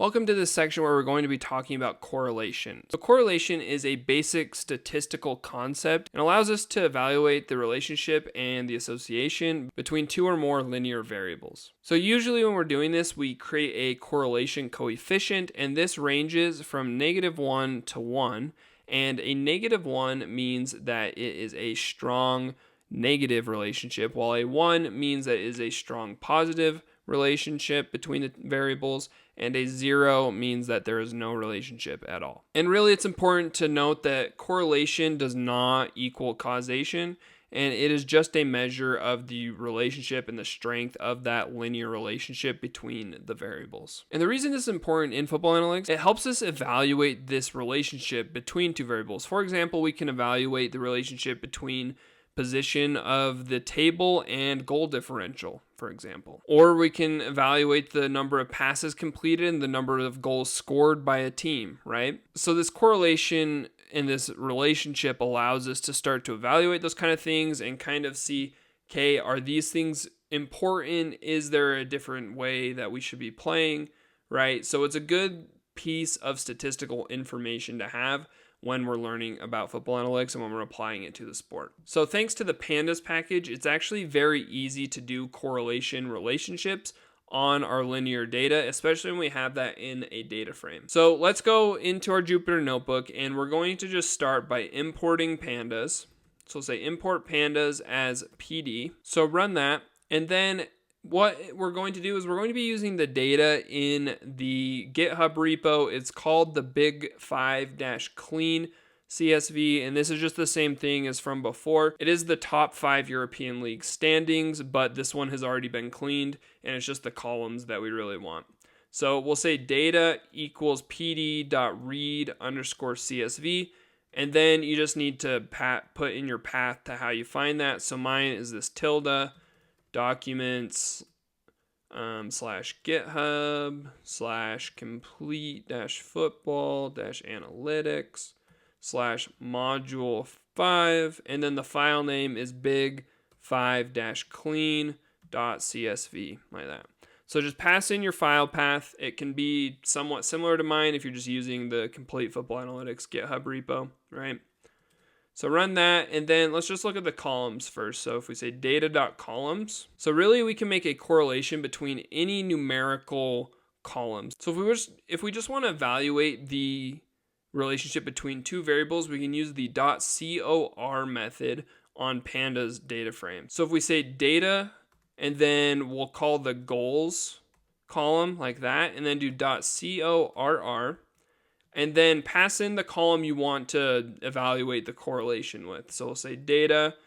Welcome to this section where we're going to be talking about correlation. So correlation is a basic statistical concept and allows us to evaluate the relationship and the association between two or more linear variables. So usually when we're doing this, we create a correlation coefficient, and this ranges from -1 to 1. And a -1 means that it is a strong negative relationship, while a 1 means that it is a strong positive relationship between the variables, and a 0 means that there is no relationship at all. And really, it's important to note that correlation does not equal causation, and it is just a measure of the relationship and the strength of that linear relationship between the variables. And the reason this is important in football analytics, it helps us evaluate this relationship between two variables. For example, we can evaluate the relationship between position of the table and goal differential, for example. Or we can evaluate the number of passes completed and the number of goals scored by a team, right? So this correlation and this relationship allows us to start to evaluate those kind of things and kind of see, okay, are these things important? Is there a different way that we should be playing, right? So it's a good piece of statistical information to have when we're learning about football analytics and when we're applying it to the sport. So thanks to the Pandas package, it's actually very easy to do correlation relationships on our linear data, especially when we have that in a data frame. So let's go into our Jupyter Notebook, and we're going to just start by importing Pandas. So we'll say import Pandas as PD. So run that, and then what we're going to do is we're going to be using the data in the GitHub repo. It's called the Big5-Clean CSV, and this is just the same thing as from before. It is the top 5 European League standings, but this one has already been cleaned, and it's just the columns that we really want. So we'll say data equals pd.read_CSV, and then you just need to put in your path to how you find that. So mine is this tilde documents /github /complete-football-analytics /module 5, and then the file name is big5-clean.csv, like that. So just pass in your file path. It can be somewhat similar to mine if you're just using the Complete Football Analytics GitHub repo, right? So run that, and then let's just look at the columns first. So if we say data.columns, so really we can make a correlation between any numerical columns. So if we just want to evaluate the relationship between two variables, we can use the .cor method on Pandas data frame. So if we say data, and then we'll call the goals column like that, and then do .corr, and then pass in the column you want to evaluate the correlation with. So we'll say data,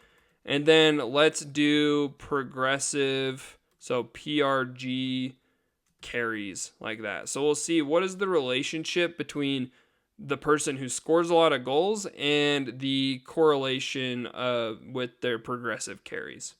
and then let's do progressive, so PRG carries, like that. So we'll see what is the relationship between the person who scores a lot of goals and the correlation with their progressive carries.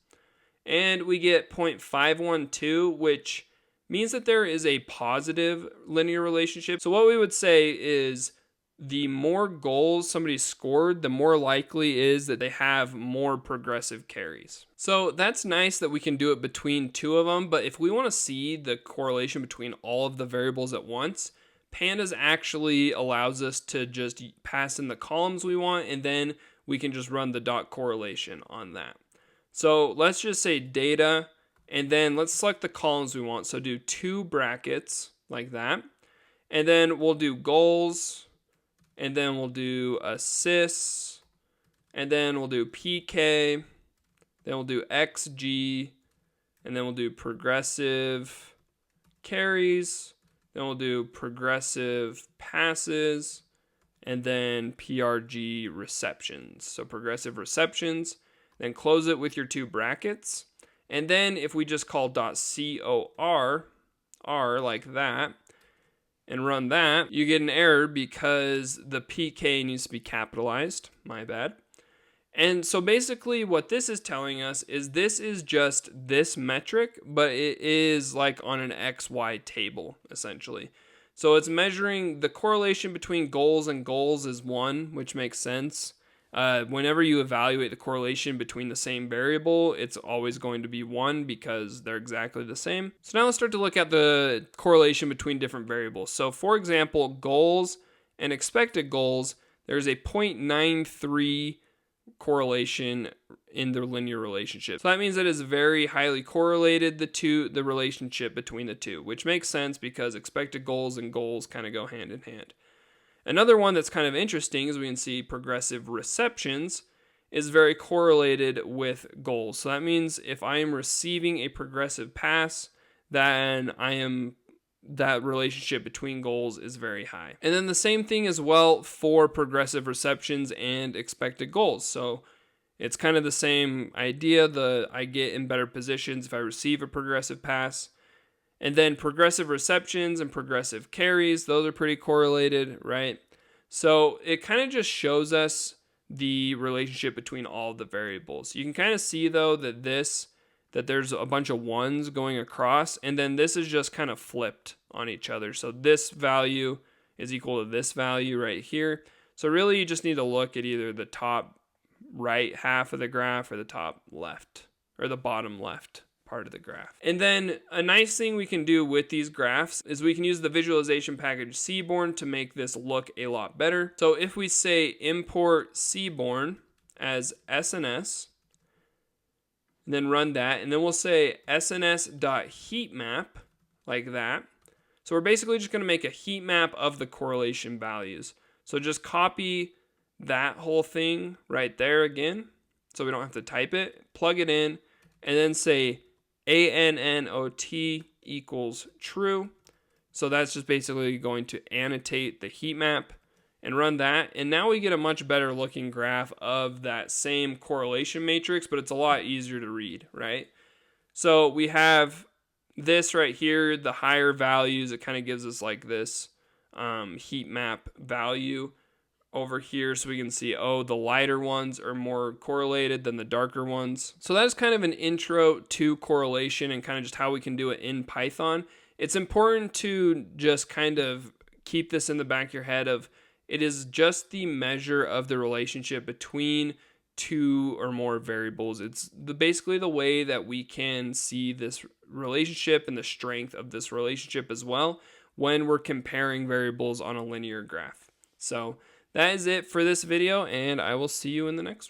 And we get 0.512, which means that there is a positive linear relationship. So what we would say is the more goals somebody scored, the more likely is that they have more progressive carries. So that's nice that we can do it between two of them, but if we want to see the correlation between all of the variables at once, Pandas actually allows us to just pass in the columns we want, and then we can just run the dot correlation on that. So let's just say data, and then let's select the columns we want. So do 2 brackets like that. And then we'll do goals, and then we'll do assists, and then we'll do PK, then we'll do XG, and then we'll do progressive carries, then we'll do progressive passes, and then PRG receptions. So progressive receptions, then close it with your 2 brackets. And then if we just call .cor like that and run that, you get an error because the PK needs to be capitalized. My bad. And so basically what this is telling us is this is just this metric, but it is like on an XY table, essentially. So it's measuring the correlation between goals and goals is 1, which makes sense. Whenever you evaluate the correlation between the same variable, it's always going to be 1 because they're exactly the same. So now let's start to look at the correlation between different variables. So for example, goals and expected goals, there's a 0.93 correlation in the linear relationship. So that means that it's very highly correlated, the relationship between the two, which makes sense because expected goals and goals kind of go hand in hand. Another one that's kind of interesting is we can see progressive receptions is very correlated with goals. So that means if I am receiving a progressive pass, then that relationship between goals is very high. And then the same thing as well for progressive receptions and expected goals. So it's kind of the same idea. I get in better positions if I receive a progressive pass. And then progressive receptions and progressive carries, those are pretty correlated, right? So it kind of just shows us the relationship between all of the variables. You can kind of see though that there's a bunch of ones going across, and then this is just kind of flipped on each other. So this value is equal to this value right here. So really you just need to look at either the top right half of the graph or the top left or the bottom left part of the graph. And then a nice thing we can do with these graphs is we can use the visualization package Seaborn to make this look a lot better. So if we say import Seaborn as SNS, and then run that, and then we'll say sns.heatmap like that. So we're basically just going to make a heat map of the correlation values. So just copy that whole thing right there again, so we don't have to type it, plug it in, and then say ANNOT equals true. So that's just basically going to annotate the heat map and run that. And now we get a much better looking graph of that same correlation matrix, but it's a lot easier to read, right? So we have this right here, the higher values, it kind of gives us like this heat map value over here, so we can see, oh, the lighter ones are more correlated than the darker ones. So that is kind of an intro to correlation and kind of just how we can do it in Python. It's important to just kind of keep this in the back of your head of it is just the measure of the relationship between two or more variables. It's basically the way that we can see this relationship and the strength of this relationship as well when we're comparing variables on a linear graph. So that is it for this video, and I will see you in the next one.